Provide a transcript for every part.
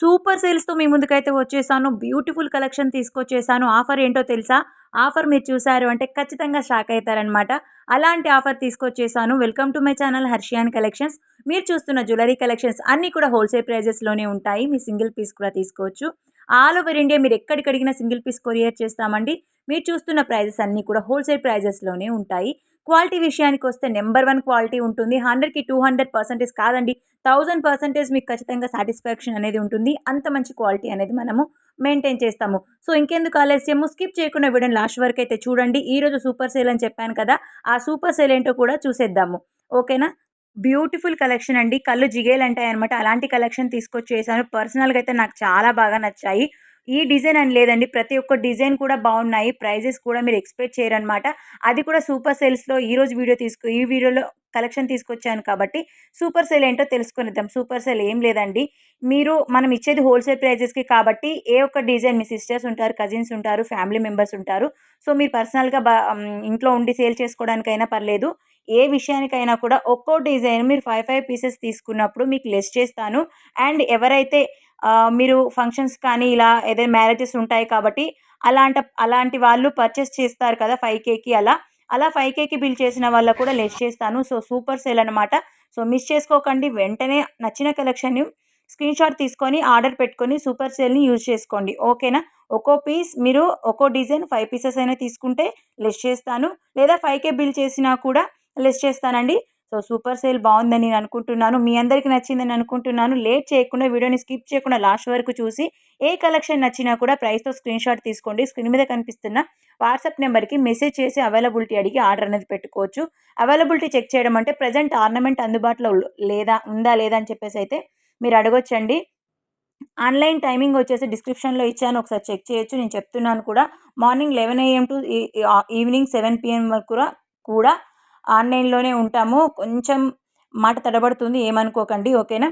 Super సేల్స్‌తో మీ ముందుకైతే వచ్చేసాను. Beautiful collection తీసుకొచ్చేసాను. Offer ఏంటో తెలుసా? ఆఫర్ మీరు చూసారు అంటే ఖచ్చితంగా షాక్ అయితారనమాట. అలాంటి ఆఫర్ తీసుకొచ్చేసాను. Welcome to my channel Harshiyan collections. మీరు చూస్తున్న జ్యువెలరీ కలెక్షన్స్ అన్నీ కూడా హోల్‌సేల్ ప్రైజెస్‌లోనే ఉంటాయి. మీ సింగిల్ పీస్ కూడా తీసుకోవచ్చు. ఆల్ ఓవర్ ఇండియా మీరు ఎక్కడికడిగినా సింగిల్ పీస్ కొరియర్ చేస్తామండి. మీరు చూస్తున్న ప్రైజెస్ అన్నీ కూడా హోల్‌సేల్ ప్రైజెస్‌లోనే ఉంటాయి. క్వాలిటీ విషయానికొస్తే నంబర్ 1 క్వాలిటీ ఉంటుంది. 100కి 200% కాదండి. 1000% మీకు ఖచ్చితంగా సాటిస్ఫాక్షన్ అనేది ఉంటుంది. అంత మంచి క్వాలిటీ అనేది మనము మెయింటైన్ చేస్తాము. సో, ఇంకెందుకు ఆలస్యము స్కిప్ చేయకుండా వీడియోని లాస్ట్ వరకైతే చూడండి. ఈరోజు సూపర్ సేల్ అని చెప్పాను కదా! ఆ సూపర్ సేల్ ఏంటో కూడా చూసేద్దాము. ఓకేనా? బ్యూటిఫుల్ కలెక్షన్ అండి. కళ్ళు జిగేలంటాయన్నమాట. అలాంటి కలెక్షన్ తీసుకొచ్చేసాను. పర్సనల్‌గా అయితే నాకు చాలా బాగా నచ్చాయి. ఈ డిజైన్ అని లేదండి. ప్రతి ఒక్క డిజైన్ కూడా బావున్నాయి. ప్రైజెస్ కూడా మీరు ఎక్స్‌పెక్ట్ చేయరనమాట. అది కూడా సూపర్ సేల్స్‌లో ఈ వీడియోలో కలెక్షన్ తీసుకొచ్చాను కాబట్టి సూపర్ సేల్ ఏంటో తెలుసుకొనిద్దాం. సూపర్ సేల్ ఏం లేదండి. మనం ఇచ్చేది హోల్‌సేల్ ప్రైజెస్‌కి కాబట్టి ఏ ఒక్క డిజైన్ మీ సిస్టర్స్ ఉంటారు, కజిన్స్ ఉంటారు, ఫ్యామిలీ మెంబర్స్ ఉంటారు. సో, మీరు పర్సనల్‌గా ఇంట్లో ఉండి సేల్ చేసుకోవడానికైనా పర్లేదు. ఏ విషయానికైనా కూడా ఒక్కో డిజైన్ మీరు 5 పీసెస్ తీసుకున్నప్పుడు మీకు లెస్ చేస్తాను. అండ్ ఎవరైతే మీరు ఫంక్షన్స్ కానీ ఇలా ఏదైనా మ్యారేజెస్ ఉంటాయి కాబట్టి అలాంటి వాళ్ళు పర్చేస్ చేస్తారు కదా! 5,000కి అలా 5,000కి బిల్ చేసిన వాళ్ళకి కూడా లెస్ చేస్తాను. సో, సూపర్ సేల్ అనమాట. సో, మిస్ చేసుకోకండి. వెంటనే నచ్చిన కలెక్షన్‌ని స్క్రీన్‌షాట్ తీసుకొని ఆర్డర్ పెట్టుకొని సూపర్ సేల్‌ని యూజ్ చేసుకోండి. ఓకేనా? ఒక్కో డిజైన్ 5 పీసెస్ అయినా తీసుకుంటే లెస్ చేస్తాను. లేదా 5,000 బిల్ చేసినా కూడా లెస్ చేస్తానండి. సో, సూపర్ సేల్ బావుందని నేను అనుకుంటున్నాను. మీ అందరికి నచ్చిందని అనుకుంటున్నాను. లేట్ చేయకుండా వీడియోని స్కిప్ చేయకుండా లాస్ట్ వరకు చూసి ఏ కలెక్షన్ నచ్చినా కూడా ప్రైస్‌తో స్క్రీన్‌షాట్ తీసుకోండి. స్క్రీన్ మీద కనిపిస్తున్న వాట్సాప్ నెంబర్‌కి మెసేజ్ చేసి అవైలబిలిటీ అడిగి ఆర్డర్ అనేది పెట్టుకోవచ్చు. అవైలబిలిటీ చెక్ చేయడం అంటే ప్రెజెంట్ ఆర్నమెంట్ అందుబాటులో ఉందా లేదా అని చెప్పేసైతే మీరు అడగొచ్చండి. ఆన్‌లైన్ టైమింగ్ వచ్చేసి డిస్క్రిప్షన్‌లో ఇచ్చాను. ఒకసారి చెక్ చేయొచ్చు. నేను చెప్తున్నాను కూడా. Morning 11 AM to evening 7 PM వరకు కూడా ఆన్‌లైన్‌లోనే ఉంటాము. కొంచెం మాట తడబడుతుంది. ఏమనుకోకండి. ఓకేనా?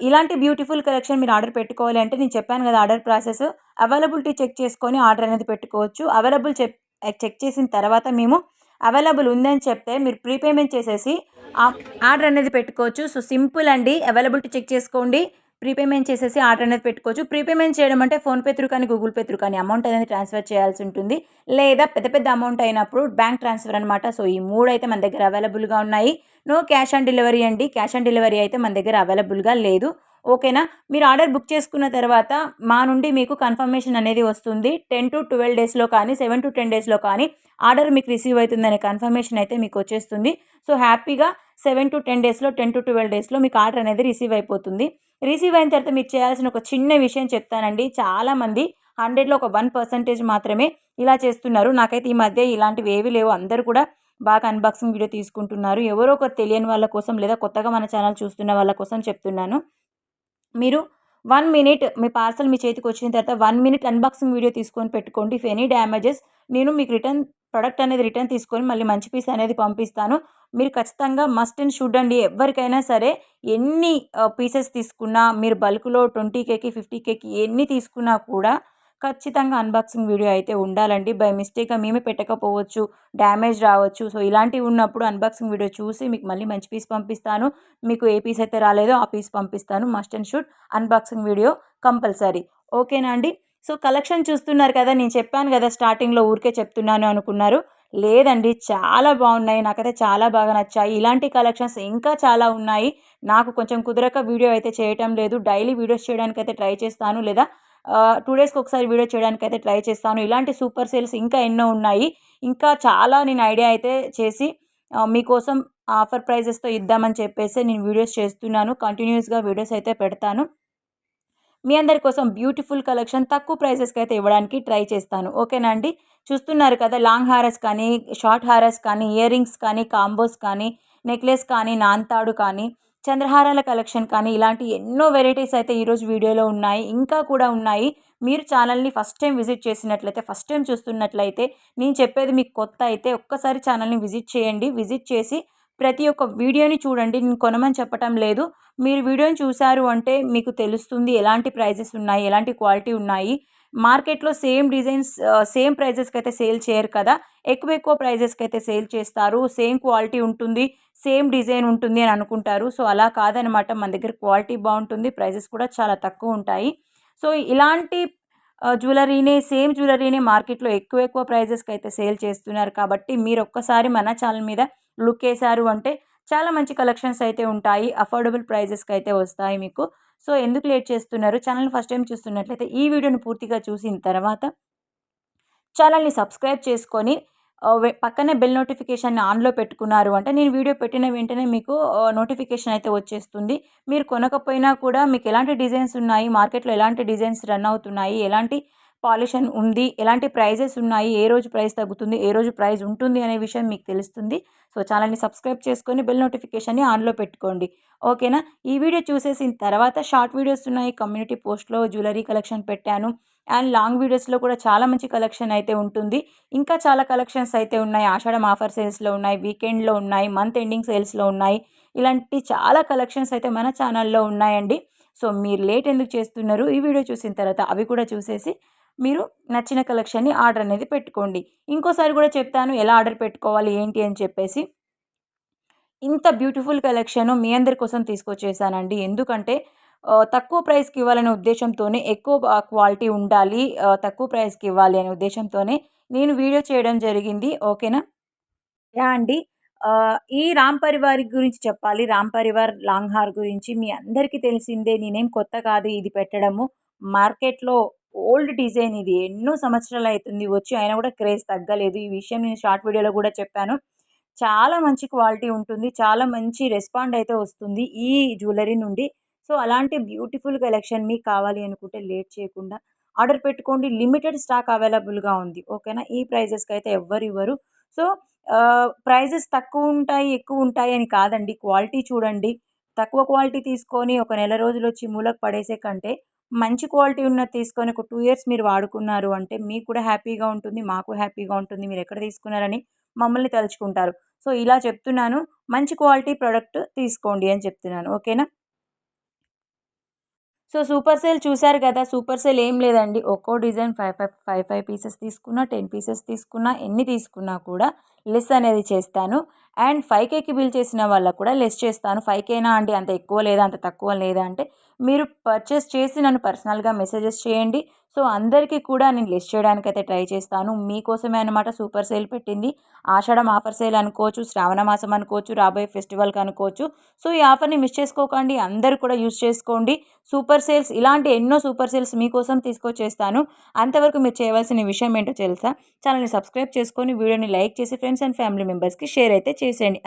ఇలాంటి బ్యూటిఫుల్ కలెక్షన్ మీరు ఆర్డర్ పెట్టుకోవాలి అంటే నేను చెప్పాను కదా! Order process. అవైలబిలిటీ చెక్ చేసుకొని ఆర్డర్ అనేది పెట్టుకోవచ్చు. చెక్ చేసిన తర్వాత మేము అవైలబుల్ ఉందని చెప్తే మీరు ప్రీపేమెంట్ చేసేసి ఆర్డర్ అనేది పెట్టుకోవచ్చు. సో, సింపుల్ అండి. అవైలబిలిటీ చెక్ చేసుకోండి. ప్రీపేమెంట్ చేసేసి ఆర్డర్ అనేది పెట్టుకోవచ్చు. ప్రీపేమెంట్ చేయడం అంటే ఫోన్‌పే త్రూ కానీ, గూగుల్ పే త్రూ కానీ అమౌంట్ అనేది ట్రాన్స్‌ఫర్ చేయాల్సి ఉంటుంది. లేదా పెద్ద పెద్ద అమౌంట్ అయినప్పుడు బ్యాంక్ ట్రాన్స్‌ఫర్ అనమాట. సో, ఈ 3 అయితే మన దగ్గర అవైలబుల్‌గా ఉన్నాయి. నో క్యాష్ ఆన్ డెలివరీ అండి. క్యాష్ ఆన్ డెలివరీ అయితే మన దగ్గర అవైలబుల్‌గా లేదు. ఓకేనా? మీరు ఆర్డర్ బుక్ చేసుకున్న తర్వాత మా నుండి మీకు కన్ఫర్మేషన్ అనేది వస్తుంది. 10-12 డేస్‌లో కానీ, 7-10 డేస్‌లో కానీ ఆర్డర్ మీకు రిసీవ్ అవుతుందనే కన్ఫర్మేషన్ అయితే మీకు వచ్చేస్తుంది. సో, హ్యాపీగా 7-10 డేస్‌లో, 10-12 డేస్‌లో మీకు ఆర్డర్ అనేది రిసీవ్ అయిపోతుంది. రిసీవ్ అయిన తర్వాత మీరు చేయాల్సిన ఒక చిన్న విషయం చెప్తానండి. చాలామంది 100లో ఒక 1% మాత్రమే ఇలా చేస్తున్నారు. నాకైతే ఈ మధ్య ఇలాంటివి ఏవి లేవు. అందరూ కూడా బాగా అన్బాక్సింగ్ వీడియో తీసుకుంటున్నారు. ఎవరో ఒకరు తెలియని వాళ్ళ కోసం లేదా కొత్తగా మన ఛానల్ చూస్తున్న వాళ్ళ కోసం చెప్తున్నాను. మీరు 1 మినిట్ మీ పార్సెల్ మీ చేతికొచ్చిన తర్వాత 1 మినిట్ అన్బాక్సింగ్ వీడియో తీసుకొని పెట్టుకోండి. ఇఫ్ ఎనీ డ్యామేజెస్ నేను మీకు ప్రొడక్ట్ అనేది రిటర్న్ తీసుకొని మళ్ళీ మంచి పీస్ అనేది పంపిస్తాను. మీరు ఖచ్చితంగా మస్ట్ అండ్ షుడ్ అండి. ఎవ్వరికైనా సరే ఎన్ని పీసెస్ తీసుకున్నా మీరు బల్క్‌లో 20,000కి, 50,000కి ఎన్ని తీసుకున్నా కూడా ఖచ్చితంగా అన్బాక్సింగ్ వీడియో అయితే ఉండాలండి. బై మిస్టేక్‌గా మేమే పెట్టకపోవచ్చు. డ్యామేజ్ రావచ్చు. సో, ఇలాంటివి ఉన్నప్పుడు అన్బాక్సింగ్ వీడియో చూసి మీకు మళ్ళీ మంచి పీస్ పంపిస్తాను. మీకు ఏ పీస్ అయితే రాలేదో ఆ పీస్ పంపిస్తాను. Must and should unboxing video compulsory. ఓకేనా అండి? సో, కలెక్షన్ చూస్తున్నారు కదా! నేను చెప్పాను కదా! స్టార్టింగ్‌లో ఊరికే చెప్తున్నాను అనుకున్నారు. లేదండి. చాలా బావున్నాయి. నాకైతే చాలా బాగా నచ్చాయి. ఇలాంటి కలెక్షన్స్ ఇంకా చాలా ఉన్నాయి. నాకు కొంచెం కుదరక వీడియో అయితే చేయటం లేదు. డైలీ వీడియోస్ చేయడానికైతే ట్రై చేస్తాను. లేదా 2 డేస్‌కి ఒకసారి వీడియో చేయడానికైతే ట్రై చేస్తాను. ఇలాంటి సూపర్ సేల్స్ ఇంకా ఎన్నో ఉన్నాయి. ఇంకా చాలా నేను ఐడియా అయితే చేసి మీకోసం ఆఫర్ ప్రైజెస్‌తో ఇద్దామని చెప్పేసి నేను వీడియోస్ చేస్తున్నాను. కంటిన్యూయస్‌గా వీడియోస్ అయితే పెడతాను. మీ అందరి కోసం బ్యూటిఫుల్ కలెక్షన్ తక్కువ ప్రైజెస్‌కైతే ఇవ్వడానికి ట్రై చేస్తాను. ఓకేనా అండి? చూస్తున్నారు కదా! లాంగ్ హారస్ కానీ, షార్ట్ హారస్ కానీ, ఇయర్ రింగ్స్ కానీ, కాంబోస్ కానీ, నెక్లెస్ కానీ, నాన్తాడు కానీ, చంద్రహారాల కలెక్షన్ కానీ ఇలాంటి ఎన్నో వెరైటీస్ అయితే ఈరోజు వీడియోలో ఉన్నాయి. ఇంకా కూడా ఉన్నాయి. మీరు ఛానల్‌ని ఫస్ట్ టైమ్ విజిట్ చేసినట్లయితే, ఫస్ట్ టైమ్ చూస్తున్నట్లయితే, నేను చెప్పేది మీకు కొత్త అయితే ఒక్కసారి ఛానల్‌ని విజిట్ చేయండి. విజిట్ చేసి ప్రతి ఒక్క వీడియోని చూడండి. నేను కొనమని చెప్పటం లేదు. మీరు వీడియోని చూసారు అంటే మీకు తెలుస్తుంది ఎలాంటి ప్రైజెస్ ఉన్నాయి, ఎలాంటి క్వాలిటీ ఉన్నాయి. మార్కెట్‌లో సేమ్ డిజైన్స్ సేమ్ ప్రైజెస్‌కైతే సేల్ చేయరు కదా! ఎక్కువ ప్రైజెస్‌కైతే సేల్ చేస్తారు. సేమ్ క్వాలిటీ ఉంటుంది. సేమ్ డిజైన్ ఉంటుంది అని అనుకుంటారు. సో, అలా కాదనమాట. మన దగ్గర క్వాలిటీ బావుంటుంది. ప్రైజెస్ కూడా చాలా తక్కువుంటాయి. సో, ఇలాంటి సేమ్ జ్యువెలరీనే మార్కెట్‌లో ఎక్కువ ప్రైజెస్‌కైతే సేల్ చేస్తున్నారు కాబట్టి మీరొక్కసారి మన ఛానల్ మీద లుక్కేశారు అంటే చాలా మంచి కలెక్షన్స్ అయితే ఉంటాయి. అఫోర్డబుల్ ప్రైజెస్‌కైతే వస్తాయి మీకు. సో, ఎందుకు లేట్ చేస్తున్నారు? ఛానల్‌ని ఫస్ట్ టైమ్ చూస్తున్నట్లయితే ఈ వీడియోని పూర్తిగా చూసిన తర్వాత ఛానల్‌ని సబ్స్క్రైబ్ చేసుకొని పక్కనే బెల్ నోటిఫికేషన్‌ని ఆన్‌లో పెట్టుకున్నారు అంటే నేను వీడియో పెట్టిన వెంటనే మీకు నోటిఫికేషన్ అయితే వచ్చేస్తుంది. మీరు కొనకపోయినా కూడా మీకు ఎలాంటి డిజైన్స్ ఉన్నాయి, మార్కెట్‌లో ఎలాంటి డిజైన్స్ రన్ అవుతున్నాయి, ఎలాంటి పాలిషన్ ఉంది, ఎలాంటి ప్రైజెస్ ఉన్నాయి, ఏ రోజు ప్రైస్ తగ్గుతుంది, ఏ రోజు ప్రైస్ ఉంటుంది అనే విషయం మీకు తెలుస్తుంది. సో, ఛానల్‌ని సబ్స్క్రైబ్ చేసుకొని బెల్ నోటిఫికేషన్‌ని ఆన్‌లో పెట్టుకోండి. ఓకేనా? ఈ వీడియో చూసేసిన తర్వాత షార్ట్ వీడియోస్ ఉన్నాయి. కమ్యూనిటీ పోస్ట్‌లో జ్యువెలరీ కలెక్షన్ పెట్టాను. అండ్ లాంగ్ వీడియోస్‌లో కూడా చాలా మంచి కలెక్షన్ అయితే ఉంటుంది. ఇంకా చాలా కలెక్షన్స్ అయితే ఉన్నాయి. ఆషాఢం ఆఫర్ సేల్స్‌లో ఉన్నాయి. వీకెండ్‌లో ఉన్నాయి. మంత్ ఎండింగ్ సేల్స్‌లో ఉన్నాయి. ఇలాంటి చాలా కలెక్షన్స్ అయితే మన ఛానల్‌లో ఉన్నాయండి. సో, మీరు లేట్ ఎందుకు చేస్తున్నారు? ఈ వీడియో చూసిన తర్వాత అవి కూడా చూసేసి మీరు నచ్చిన కలెక్షన్‌ని ఆర్డర్ అనేది పెట్టుకోండి. ఇంకోసారి కూడా చెప్తాను ఎలా ఆర్డర్ పెట్టుకోవాలి ఏంటి అని చెప్పేసి. ఇంత బ్యూటిఫుల్ కలెక్షను మీ అందరి కోసం తీసుకొచ్చేసానండి. ఎందుకంటే తక్కువ ప్రైస్‌కి ఇవ్వాలనే ఉద్దేశ్యంతోనే ఎక్కువ క్వాలిటీ ఉండాలి. తక్కువ ప్రైస్‌కి ఇవ్వాలి అనే ఉద్దేశ్యంతోనే నేను వీడియో చేయడం జరిగింది. ఓకేనా? యాహ్! అండి. ఈ రామ్ పరివార్ గురించి చెప్పాలి. రామ్ పరివార్ లాంగ్ హార్ గురించి మీ అందరికీ తెలిసిందే. నేనేం కొత్త కాదు ఇది పెట్టడము. మార్కెట్‌లో ఓల్డ్ డిజైన్ ఇది. ఎన్నో సంవత్సరాలయితుంది వచ్చి. అయినా కూడా క్రేజ్ తగ్గలేదు. ఈ విషయం నేను షార్ట్ వీడియోలో కూడా చెప్పాను. చాలా మంచి క్వాలిటీ ఉంటుంది. చాలా మంచి రెస్పాండ్ అయితే వస్తుంది ఈ జ్యువెలరీ నుండి. సో, అలాంటి బ్యూటిఫుల్ కలెక్షన్ మీకు కావాలి అనుకుంటే లేట్ చేయకుండా ఆర్డర్ పెట్టుకోండి. లిమిటెడ్ స్టాక్ అవైలబుల్‌గా ఉంది. ఓకేనా? ఈ ప్రైజెస్‌కైతే ఎవ్వరు ఇవ్వరు. సో, ప్రైజెస్ తక్కువుంటాయి, ఎక్కువుంటాయి అని కాదండి. క్వాలిటీ చూడండి. తక్కువ క్వాలిటీ తీసుకొని ఒక నెల రోజులొచ్చి మూలకు పడేసే కంటే, మంచి క్వాలిటీ ఉన్నది తీసుకొని ఒక 2 ఇయర్స్ మీరు వాడుకున్నారు అంటే మీకు కూడా హ్యాపీగా ఉంటుంది. మాకు హ్యాపీగా ఉంటుంది. మీరెక్కడ తీసుకున్నారని మమ్మల్ని తలుచుకుంటారు. సో, ఇలా చెప్తున్నాను. మంచి క్వాలిటీ ప్రొడక్ట్ తీసుకోండి అని చెప్తున్నాను. ఓకేనా? సో, సూపర్ సేల్ చూసారు కదా! సూపర్ సేల్ ఏం లేదండి. ఒక్కో డిజైన్ 5 పీసెస్ తీసుకున్నా, 10 పీసెస్ తీసుకున్నా, ఎన్ని తీసుకున్నా కూడా లెస్ అనేది చేస్తాను. అండ్ 5,000కి బిల్ చేసిన వాళ్ళకి కూడా లెస్ చేస్తాను. 5,000నా అండి అంత ఎక్కువ లేదా, అంత తక్కువ లేదా అంటే మీరు పర్చేస్ చేసి నన్ను పర్సనల్‌గా మెసేజెస్ చేయండి. సో, అందరికీ కూడా నేను లెస్ చేయడానికైతే ట్రై చేస్తాను. మీకోసమే అనమాట సూపర్ సేల్ పెట్టింది. ఆషాఢం ఆఫర్ సేల్ అనుకోవచ్చు, శ్రావణ మాసం అనుకోవచ్చు, రాబోయే ఫెస్టివల్‌కి అనుకోవచ్చు. సో, ఈ ఆఫర్‌ని మిస్ చేసుకోకండి. అందరూ కూడా యూజ్ చేసుకోండి. సూపర్ సేల్స్ ఇలాంటి ఎన్నో సూపర్ సేల్స్ మీకోసం తీసుకొచ్చేస్తాను. అంతవరకు మీరు చేయవలసిన విషయం ఏంటో తెలుసా? ఛానల్‌ని సబ్స్క్రైబ్ చేసుకొని, వీడియోని లైక్ చేసి ఫ్రెండ్స్ అండ్ ఫ్యామిలీ మెంబర్స్‌కి షేర్ అయితే చేసేయండి.